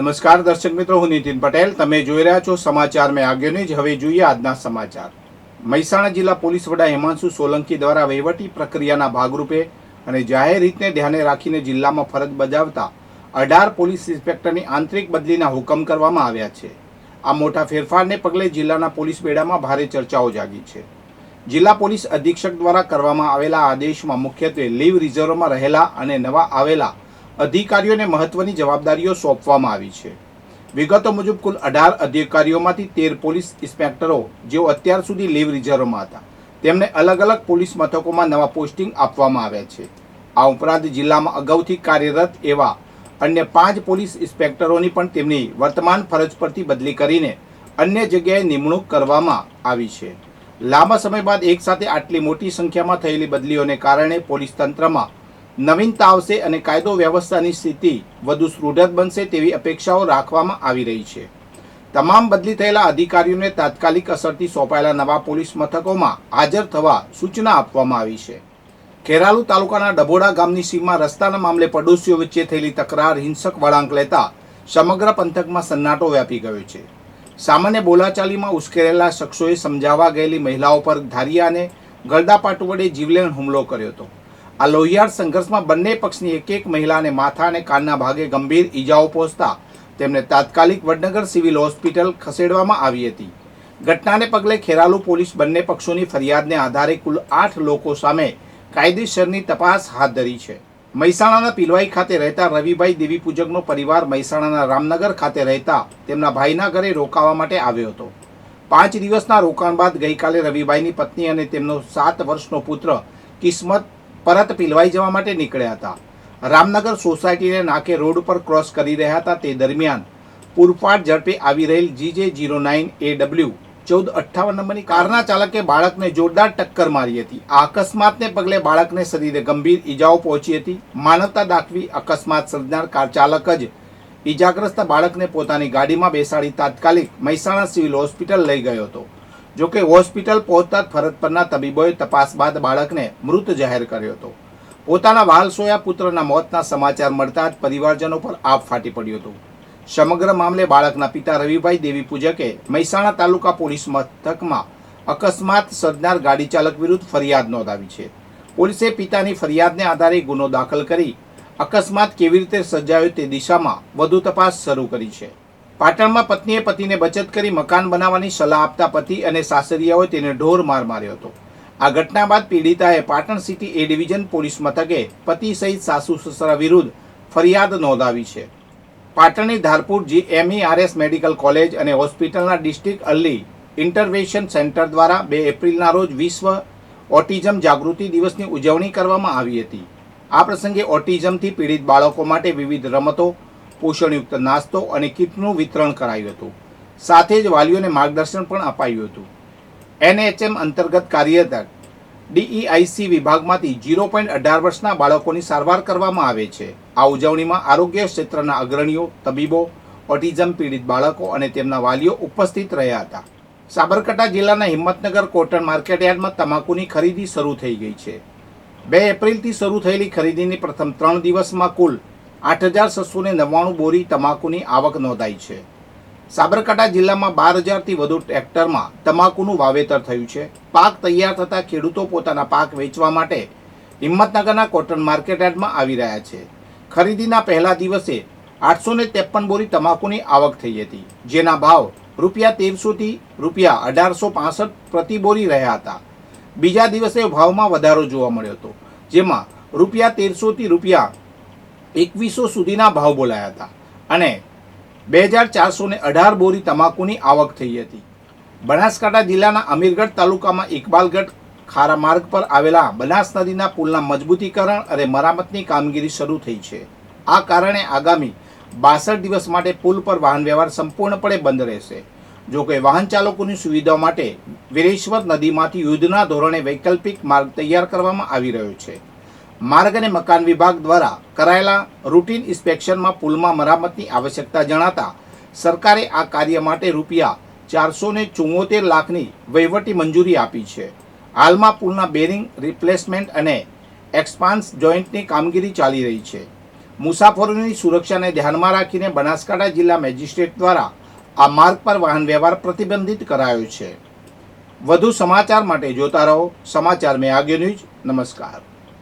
નમસ્કાર દર્શક મિત્રો, હું નીતિન પટેલ. તમે જોઈ રહ્યા છો સમાચાર મેં આગળ ન્યૂઝ. હવે જોઈએ આજના સમાચાર. મહેસાણા જિલ્લા પોલીસ વડા હિમાંશુ સોલંકી દ્વારા વહીવટી પ્રક્રિયાના ભાગરૂપે અને જાહેર હિતને ધ્યાને રાખીને જિલ્લામાં ફરજ બજાવતા 18 પોલીસ ઇન્સ્પેક્ટરની આંતરિક બદલીના હુકમ કરવામાં આવ્યા છે. આ મોટા ફેરફારને પગલે જિલ્લાના પોલીસ બેડામાં ભારે ચર્ચાઓ જાગી છે. જિલ્લા પોલીસ અધિક્ષક દ્વારા કરવામાં આવેલા આદેશમાં મુખ્યત્વે લીવ રિઝર્વમાં રહેલા અને નવા આવેલા અધિકારીઓને મહત્વની જવાબદારીઓ સોંપવામાં આવી છે. વિગતો મુજબ કુલ 18 અધિકારીઓમાંથી 13 પોલીસ ઇન્સ્પેક્ટરો જેઓ અત્યાર સુધી લીવ રિઝર્વમાં હતા તેમને અલગ અલગ પોલીસ મથકોમાં નવા પોસ્ટિંગ આપવામાં આવ્યા છે. આ ઉપરાંત જિલ્લામાં અગાઉથી કાર્યરત એવા અન્ય 5 પોલીસ ઇન્સ્પેક્ટરોની પણ તેમની વર્તમાન ફરજ પરથી બદલી કરીને અન્ય જગ્યાએ નિમણૂક કરવામાં આવી છે. લાંબા સમય બાદ એકસાથે આટલી મોટી સંખ્યામાં થયેલી બદલીઓને કારણે પોલીસ તંત્રમાં નવીનતા આવશે અને કાયદો વ્યવસ્થાની સ્થિતિ વધુ સુદૃઢ બનશે તેવી અપેક્ષાઓ રાખવામાં આવી રહી છે. તમામ બદલી થયેલા અધિકારીઓને તાત્કાલિક અસરથી સોંપાયેલા નવા પોલીસ મથકોમાં હાજર થવા સૂચના આપવામાં આવી છે. ખેરાલુ તાલુકાના ડભોડા ગામની સીમમાં રસ્તાના મામલે પડોશીઓ વચ્ચે થયેલી તકરાર હિંસક વળાંક લેતા સમગ્ર પંથકમાં સન્નાટો વ્યાપી ગયો છે. સામાન્ય બોલાચાલીમાં ઉશ્કેરેલા શખ્સોએ સમજાવવા ગયેલી મહિલાઓ પર ધારિયા અને ગળદાપાટુ વડે જીવલેણ હુમલો કર્યો હતો. આ લોહિયાળ સંઘર્ષમાં બંને પક્ષની એક મહિલાને માથા અને કાનના ભાગે ગંભીર ઈજાઓ પહોંચતા તેમને તાત્કાલિક વડનગર સિવિલ હોસ્પિટલ ખસેડવામાં આવી હતી. ઘટનાને પગલે ખેરાલુ પોલીસ બંને પક્ષોની ફરિયાદને આધારે કુલ 8 લોકો સામે કાયદેસરની તપાસ હાથ ધરી છે. મહેસાણાના પિલવાઈ ખાતે રહેતા રવિભાઈ દેવી પૂજકનો પરિવાર મહેસાણાના રામનગર ખાતે રહેતા તેમના ભાઈના ઘરે રોકાવા માટે આવ્યો હતો. 5 દિવસના રોકાણ બાદ ગઈકાલે રવિભાઈની પત્ની અને તેમનો 7 વર્ષનો પુત્ર કિસ્મત પરત પિલવાઈ જવા માટે નીકળ્યા હતા. રામનગર સોસાયટીને નાકે રોડ પર ક્રોસ કરી રહ્યા હતા તે દરમિયાન પૂરપાટ ઝડપે આવી રહેલ GJ09AW 1458 નંબરની કારના ચાલકે બાળકને જોરદાર ટક્કર મારી હતી. આ અકસ્માતને પગલે બાળકને શરીરે ગંભીર ઈજાઓ પહોંચી હતી. માનવતા દાખવી અકસ્માત સર્જનાર કાર ચાલક જ ઈજાગ્રસ્ત બાળકને પોતાની ગાડીમાં બેસાડી તાત્કાલિક મહેસાણા સિવિલ હોસ્પિટલ લઈ ગયો હતો. જોકે હોસ્પિટલ પહોંચતા ફરજ પરના તબીબોએ તપાસ બાદ બાળકને મૃત જાહેર કર્યો હતો. પોતાના વહાલસોયા પુત્રના મોતના સમાચાર મળતા જ પરિવારજનો પર આપ ફાટી પડ્યો હતો. સમગ્ર મામલે બાળકના પિતા રવિભાઈ દેવી પૂજકે મહેસાણા તાલુકા પોલીસ મથકમાં અકસ્માત સર્જનાર ગાડી ચાલક વિરુદ્ધ ફરિયાદ નોંધાવી છે. પોલીસે પિતાની ફરિયાદને આધારે ગુનો દાખલ કરી અકસ્માત કેવી રીતે સર્જાયો તે દિશામાં વધુ તપાસ શરૂ કરી છે. પાટણમાં પત્નીએ પતિને બચત કરી મકાન બનાવવાની સલાહ આપતા પતિ અને સાસરિયાઓએ તેને ઢોર માર માર્યો હતો. આ ઘટના બાદ પીડિતાએ Patan city A division police મથકે પતિ સહિત સાસુ સસરા વિરુદ્ધ ફરિયાદ નોંધાવી છે. પાટણની ધારપુર MERS મેડિકલ કોલેજ અને હોસ્પિટલના ડિસ્ટ્રિક્ટ અર્લી ઇન્ટરવેન્શન સેન્ટર દ્વારા 2 એપ્રિલના રોજ વિશ્વ ઓટિઝમ જાગૃતિ દિવસની ઉજવણી કરવામાં આવી હતી. આ પ્રસંગે ઓટિઝમથી પીડિત બાળકો માટે વિવિધ રમતો, પોષણયુક્ત નાસ્તો અને કીટનું વિતરણ કરાયું હતું. સાથે જ વાલીઓને માર્ગદર્શન પણ અપાયું હતું. NHM અંતર્ગત કાર્યરત DEIC વિભાગમાંથી 0.18 વર્ષના બાળકોની સારવાર કરવામાં આવે છે. આ ઉજવણીમાં આરોગ્ય ક્ષેત્રના અગ્રણીઓ, તબીબો, ઓટિઝમ પીડિત બાળકો અને તેમના વાલીઓ ઉપસ્થિત રહ્યા હતા. સાબરકાંઠા જિલ્લાના હિંમતનગર કોટન માર્કેટયાર્ડમાં તમાકુની ખરીદી શરૂ થઈ ગઈ છે. 2 એપ્રિલથી શરૂ થયેલી ખરીદીની પ્રથમ 3 દિવસમાં કુલ 8,699 બોરી તમાકુની આવક નોંધાઈ છે. સાબરકાંઠા જિલ્લામાં 12,000થી વધુ હેક્ટરમાં તમાકુનું વાવેતર થયું છે. પાક તૈયાર થતાં ખેડૂતો પોતાના પાક વેચવા માટે હિંમતનગરના કોટન માર્કેટયાર્ડમાં આવી રહ્યા છે. ખરીદીના પહેલા દિવસે 853 બોરી તમાકુની આવક થઈ હતી, જેના ભાવ ₹1,300થી ₹1,865 પ્રતિ બોરી રહ્યા હતા. બીજા દિવસે ભાવમાં વધારો જોવા મળ્યો હતો, જેમાં ₹1,300થી ₹2,100 સુધીના ભાવ બોલાયા હતા અને 2,418 બોરી તમાકુની આવક થઈ હતી. બનાસકાંઠા જિલ્લાના અમીરગઢ તાલુકામાં ઇકબાલગઢ ખારા માર્ગ પર આવેલા બનાસ નદીના પુલના મજબૂતીકરણ અને મરામતની કામગીરી શરૂ થઈ છે. આ કારણે આગામી 62 દિવસ માટે પુલ પર વાહન વ્યવહાર સંપૂર્ણપણે બંધ રહેશે. જોકે વાહન ચાલકોની સુવિધા માટે વિરેશ્વર નદીમાંથી યુદ્ધના ધોરણે વૈકલ્પિક માર્ગ તૈયાર કરવામાં આવી રહ્યો છે. માર્ગ અને મકાન વિભાગ દ્વારા કરાયેલા રૂટીન ઇન્સ્પેક્શનમાં પુલમાં મરામતની આવશ્યકતા જણાતા સરકારે આ કાર્ય માટે ₹474 લાખની વહીવટી મંજૂરી આપી છે. હાલમાં પુલના બેરિંગ રિપ્લેસમેન્ટ અને એક્સપાન્સ જોઇન્ટની કામગીરી ચાલી રહી છે. મુસાફરોની સુરક્ષાને ધ્યાનમાં રાખીને બનાસકાંઠા જિલ્લા મેજિસ્ટ્રેટ દ્વારા આ માર્ગ પર વાહન વ્યવહાર પ્રતિબંધિત કરાયો છે. વધુ સમાચાર માટે જોતા રહો સમાચાર મેં આગ્યો ન્યૂઝ. નમસ્કાર.